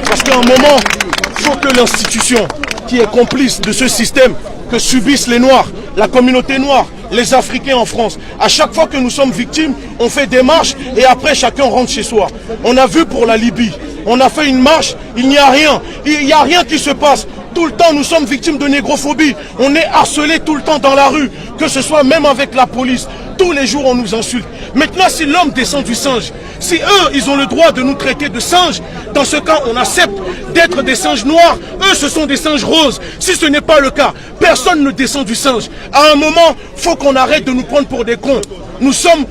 Parce qu'à un moment, il faut que l'institution qui est complice de ce système que subissent les Noirs, la communauté noire, les Africains en France, à chaque fois que nous sommes victimes, on fait des marches et après chacun rentre chez soi. On a vu pour la Libye, on a fait une marche, il n'y a rien, il n'y a rien qui se passe. Tout le temps, nous sommes victimes de négrophobie. On est harcelés tout le temps dans la rue, que ce soit même avec la police. Tous les jours, on nous insulte. Maintenant, si l'homme descend du singe, si eux, ils ont le droit de nous traiter de singes, dans ce cas, on accepte d'être des singes noirs. Eux, ce sont des singes roses. Si ce n'est pas le cas, personne ne descend du singe. À un moment, il faut qu'on arrête de nous prendre pour des cons.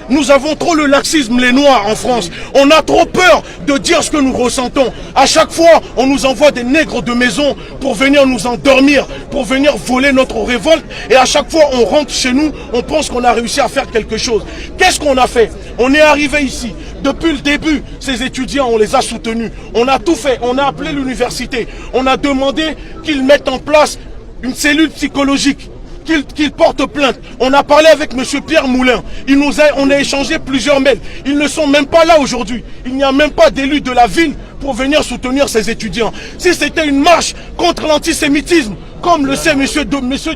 Nous avons trop le laxisme, les Noirs, en France. On a trop peur de dire ce que nous ressentons. À chaque fois, on nous envoie des nègres de maison pour venir nous endormir, pour venir voler notre révolte. Et à chaque fois, on rentre chez nous, on pense qu'on a réussi à faire quelque chose. Qu'est-ce qu'on a fait? On est arrivé ici. Depuis le début, ces étudiants, on les a soutenus. On a tout fait. On a appelé l'université. On a demandé qu'ils mettent en place une cellule psychologique. Qu'il porte plainte. On a parlé avec M. Pierre Moulin. On a échangé plusieurs mails. Ils ne sont même pas là aujourd'hui. Il n'y a même pas d'élus de la ville pour venir soutenir ces étudiants. Si c'était une marche contre l'antisémitisme, comme le sait M.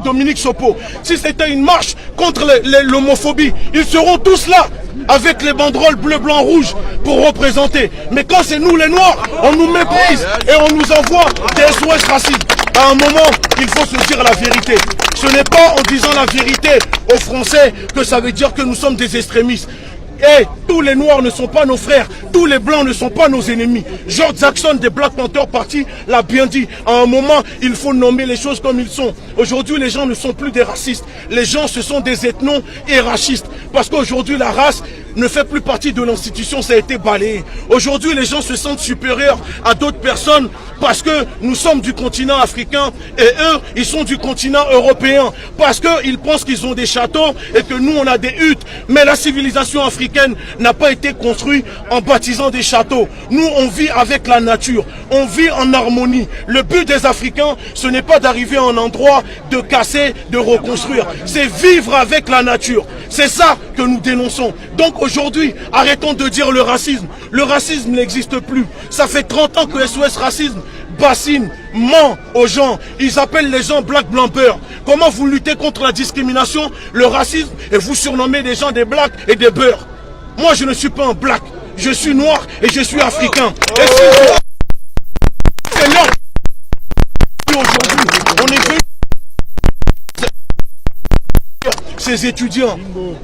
Dominique Sopo, si c'était une marche contre l'homophobie, ils seront tous là, avec les banderoles bleu, blanc, rouge, pour représenter. Mais quand c'est nous les Noirs, on nous méprise et on nous envoie des SOS racistes. À un moment, il faut se dire la vérité. Ce n'est pas en disant la vérité aux Français que ça veut dire que nous sommes des extrémistes. Et tous les Noirs ne sont pas nos frères, tous les Blancs ne sont pas nos ennemis. George Jackson des Black Panther Party l'a bien dit. À un moment, il faut nommer les choses comme ils sont. Aujourd'hui, les gens ne sont plus des racistes. Les gens, ce sont des ethnos et racistes. Parce qu'aujourd'hui, la race ne fait plus partie de l'institution, ça a été balayé. Aujourd'hui, les gens se sentent supérieurs à d'autres personnes parce que nous sommes du continent africain et eux, ils sont du continent européen. Parce qu'ils pensent qu'ils ont des châteaux et que nous, on a des huttes. Mais la civilisation africaine n'a pas été construite en bâtissant des châteaux. Nous, on vit avec la nature. On vit en harmonie. Le but des Africains, ce n'est pas d'arriver à un endroit, de casser, de reconstruire. C'est vivre avec la nature. C'est ça que nous dénonçons. Donc aujourd'hui, arrêtons de dire le racisme. Le racisme n'existe plus. Ça fait 30 ans que SOS Racisme bassine, ment aux gens. Ils appellent les gens black blamper. Comment vous luttez contre la discrimination, le racisme, et vous surnommez des gens des blacks et des beurs? Moi, je ne suis pas un black. Je suis noir et je suis africain. Et c'est l'heure. Aujourd'hui, on est venu. Ces étudiants,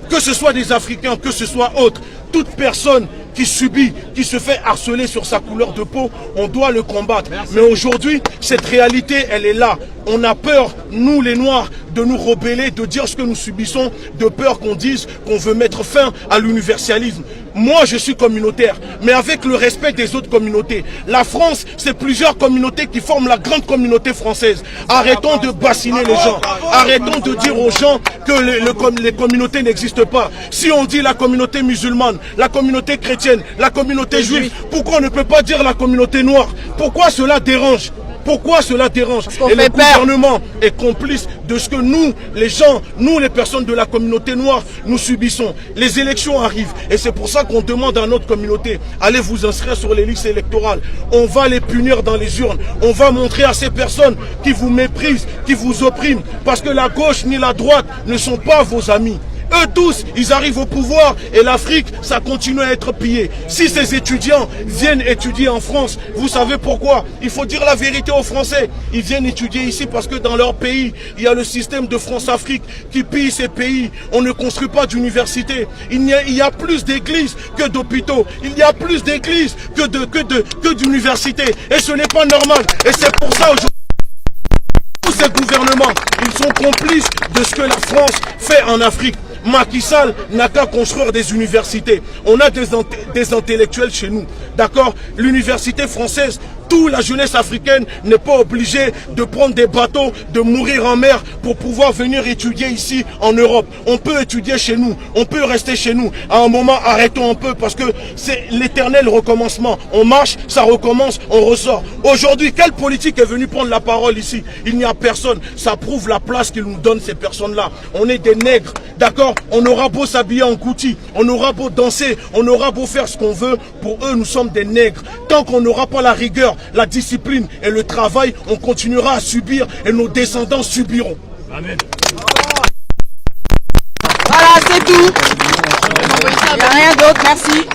que ce soit des Africains, que ce soit autres, toute personne qui subit, qui se fait harceler sur sa couleur de peau, on doit le combattre. Mais aujourd'hui, cette réalité, elle est là. On a peur, nous les Noirs, de nous rebeller, de dire ce que nous subissons, de peur qu'on dise qu'on veut mettre fin à l'universalisme. Moi, je suis communautaire, mais avec le respect des autres communautés. La France, c'est plusieurs communautés qui forment la grande communauté française. Arrêtons de bassiner les gens. Arrêtons de dire aux gens que les communautés n'existent pas. Si on dit la communauté musulmane, la communauté chrétienne, la communauté juive, pourquoi on ne peut pas dire la communauté noire? Pourquoi cela dérange? Pourquoi cela dérange? Et le gouvernement est complice de ce que nous, les gens, nous les personnes de la communauté noire, nous subissons. Les élections arrivent et c'est pour ça qu'on demande à notre communauté, allez vous inscrire sur les listes électorales. On va les punir dans les urnes. On va montrer à ces personnes qui vous méprisent, qui vous oppriment, parce que la gauche ni la droite ne sont pas vos amis. Eux tous, ils arrivent au pouvoir et l'Afrique, ça continue à être pillé. Si ces étudiants viennent étudier en France, vous savez pourquoi? Il faut dire la vérité aux Français. Ils viennent étudier ici parce que dans leur pays, il y a le système de France-Afrique qui pille ces pays. On ne construit pas d'université. Il y a plus d'églises que d'hôpitaux. Il y a plus d'églises que d'universités. Et ce n'est pas normal. Et c'est pour ça aujourd'hui, tous ces gouvernements, ils sont complices de ce que la France fait en Afrique. Macky Sall n'a qu'à construire des universités. On a des intellectuels chez nous, d'accord? L'université française, toute la jeunesse africaine n'est pas obligée de prendre des bateaux, de mourir en mer pour pouvoir venir étudier ici en Europe. On peut étudier chez nous, on peut rester chez nous. À un moment, arrêtons un peu parce que c'est l'éternel recommencement. On marche, ça recommence, on ressort. Aujourd'hui, quelle politique est venue prendre la parole ici? Il n'y a personne. Ça prouve la place qu'ils nous donnent ces personnes-là. On est des nègres, d'accord? On aura beau s'habiller en Gucci, on aura beau danser, on aura beau faire ce qu'on veut. Pour eux, nous sommes des nègres. Tant qu'on n'aura pas la rigueur la discipline et le travail, on continuera à subir et nos descendants subiront. Amen. Voilà, c'est tout. Il n'y a rien d'autre, merci.